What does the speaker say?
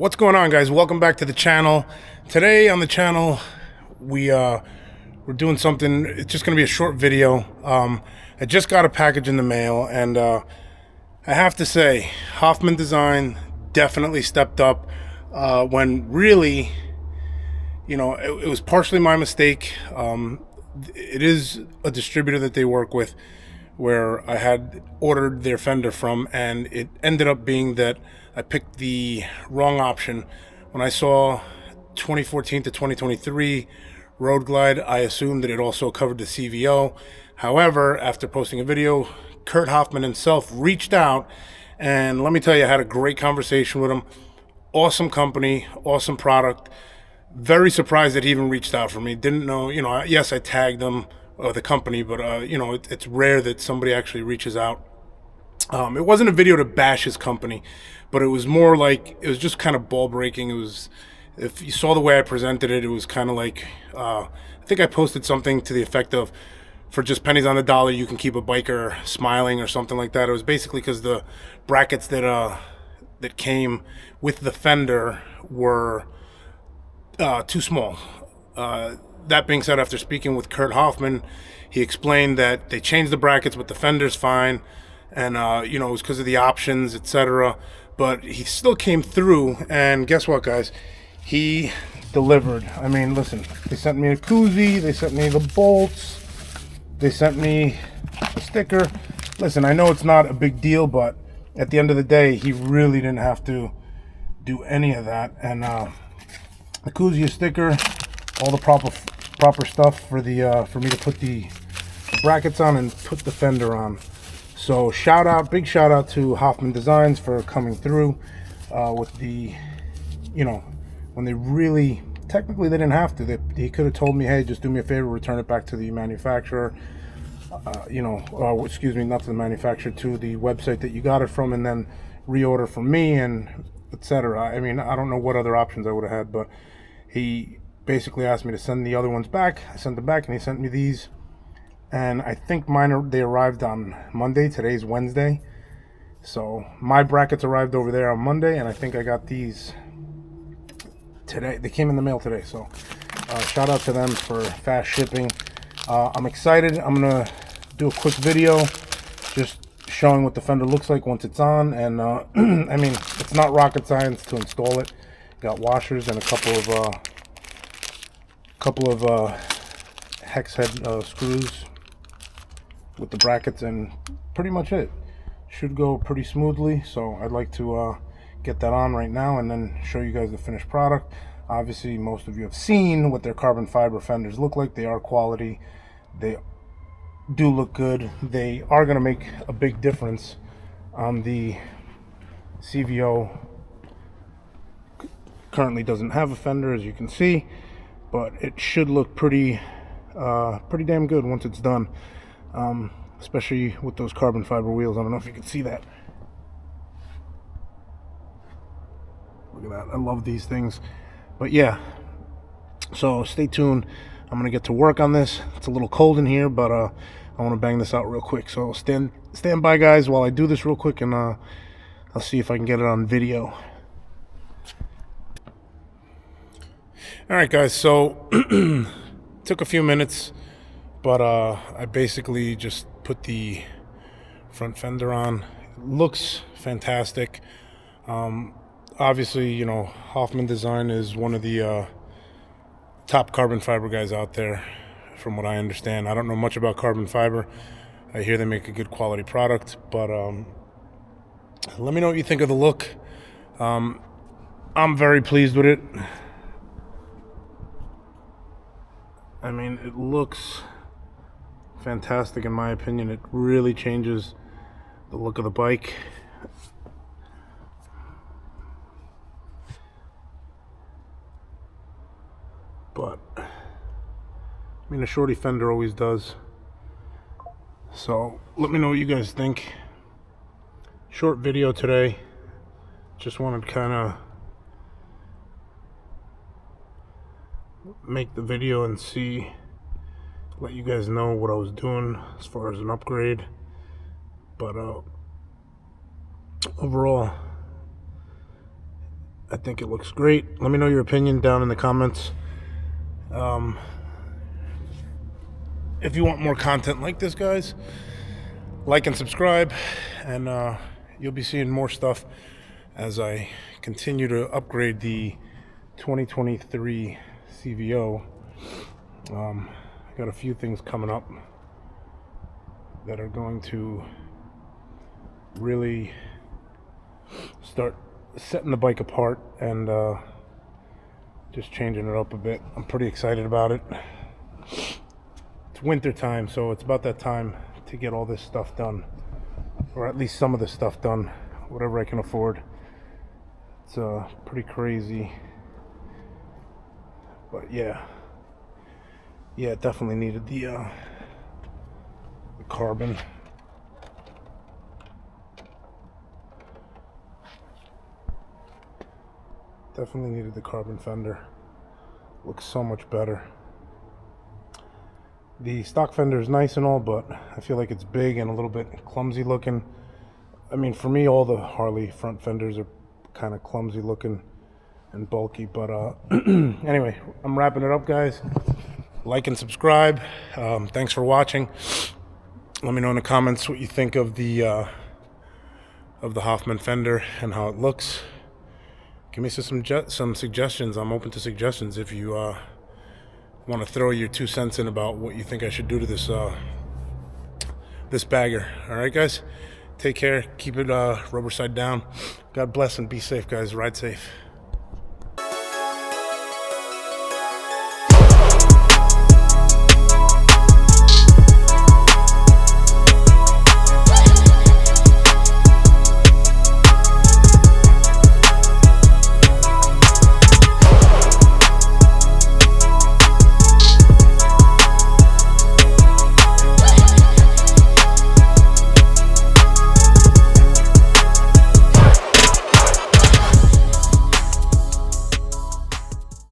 What's going on, guys? Welcome back to the channel. Today on the channel we're doing something. It's just going to be a short video. I just got a package in the mail, and I have to say Hofmann Design definitely stepped up when really, you know, it was partially my mistake. It is a distributor that they work with where I had ordered their Fender from, and it ended up being that I picked the wrong option. When I saw 2014 to 2023 Road Glide, I assumed that it also covered the CVO. However, after posting a video, Kurt Hofmann himself reached out, and let me tell you, I had a great conversation with him. Awesome company, awesome product. Very surprised that he even reached out for me. Didn't know, you know, yes, I tagged him, the company, but you know, it's rare that somebody actually reaches out. It wasn't a video to bash his company, but it was more like, it was just kind of ball breaking. It was, if you saw the way I presented it, it was kind of like, I think I posted something to the effect of, for just pennies on the dollar, you can keep a biker smiling, or something like that. It was basically because the brackets that that came with the Fender were too small. That being said, after speaking with Kurt Hofmann, he explained that they changed the brackets, but the Fender's fine, and you know, it was because of the options, etc. But he still came through, and guess what, guys? He delivered. I mean, listen, they sent me a koozie, they sent me the bolts, they sent me a sticker. Listen, I know it's not a big deal, but at the end of the day, he really didn't have to do any of that. And the koozie, a sticker, all the proper stuff for the for me to put the brackets on and put the Fender on. So big shout out to Hofmann Designs for coming through with the, you know, when they really, technically they didn't have to. He could have told me, hey, just do me a favor, return it back to the manufacturer, you know, excuse me, not to the manufacturer, to the website that you got it from, and then reorder from me, and etc. I mean, I don't know what other options I would have had, but he basically asked me to send the other ones back. I sent them back, and he sent me these. And I think they arrived on Monday. Today's Wednesday. So my brackets arrived over there on Monday, and I think I got these today. They came in the mail today. So shout out to them for fast shipping. I'm excited. I'm going to do a quick video just showing what the Fender looks like once it's on. And I mean, it's not rocket science to install it. Got washers and a couple of hex head screws with the brackets, and pretty much it. Should go pretty smoothly. So I'd like to get that on right now and then show you guys the finished product. Obviously, most of you have seen what their carbon fiber Fenders look like. They are quality. They do look good. They are going to make a big difference on the CVO. Currently doesn't have a Fender, as you can see, but it should look pretty damn good once it's done, especially with those carbon fiber wheels. I don't know if you can see that. Look at that. I love these things. But yeah, so stay tuned. I'm gonna get to work on this. It's a little cold in here, but I want to bang this out real quick. So stand by, guys, while I do this real quick, and I'll see if I can get it on video. All right, guys, so took a few minutes, but I basically just put the front fender on. It looks fantastic. Obviously, you know, Hofmann Design is one of the top carbon fiber guys out there, from what I understand. I don't know much about carbon fiber. I hear they make a good quality product, but let me know what you think of the look. I'm very pleased with it. I mean, it looks fantastic in my opinion. It really changes the look of the bike. But I mean, a shorty Fender always does. So let me know what you guys think. Short video today. Just wanted to kind of make the video and let you guys know what I was doing as far as an upgrade. But overall, I think it looks great. Let me know your opinion down in the comments. If you want more content like this, guys, like and subscribe, and you'll be seeing more stuff as I continue to upgrade the 2023 CVO. I got a few things coming up that are going to really start setting the bike apart and just changing it up a bit. I'm pretty excited about it. It's winter time, so it's about that time to get all this stuff done, or at least some of this stuff done, whatever I can afford. It's pretty crazy, but yeah, it definitely needed the carbon. Definitely needed the carbon fender. Looks so much better. The stock fender is nice and all, but I feel like it's big and a little bit clumsy looking. I mean, for me, all the Harley front fenders are kind of clumsy looking and bulky, but anyway, I'm wrapping it up, guys. Like and subscribe. Thanks for watching. Let me know in the comments what you think of the Hofmann fender and how it looks. Give me some suggestions. I'm open to suggestions if you want to throw your 2 cents in about what you think I should do to this this bagger. All right, guys, take care. Keep it rubber side down. God bless and be safe, guys. Ride safe.